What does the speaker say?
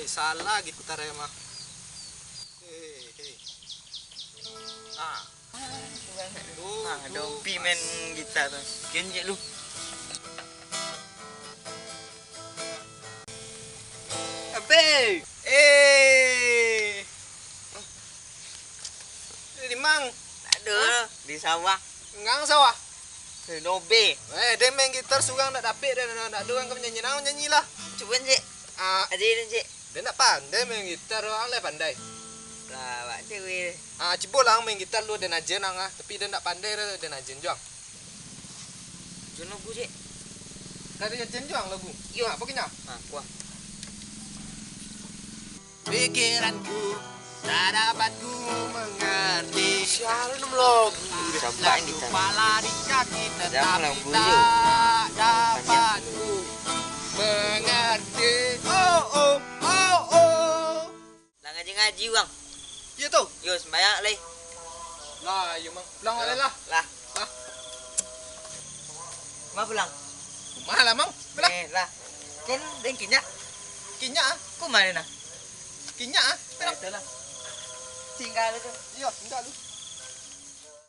salah gitu tara mah. Ah. Dompi main gitar tuh. Genjek lu. Ape. Di mang. Aduh, di sawah. Ngang sawah. Nobe. Dia main gitar sugang nak dapet dia nak doang ke nyanyi nang nyanyi lah. Coba cek. Ada ini cek. Dia nak pandai main gitar orang le pandai. Lah, pak cewek. Cibo lang main gitar lu dia najen nang tapi dia nak pandai dia najen juang. Jono bu cek. Tadi najen juang lagu. Yo, apa kena? Kuah. Pikiranku tak dapat ku mengerti. Sialan lagu. Sampai gitar. Kepala di kaki tetapi lagu tak dapat ku mengerti. Oh. Lah ngaji bang. Ya tu. Yo sembahyang leh. Lah, ya mang. Pulang oleh lah. Lah. Ma pulang. Mahal lah mang. Pulang. Lah. Kan dengkinya. Kinya ah. Ku mana nah? Kinya ah. Itulah. Tinggal itu. Iya, tinggal lu.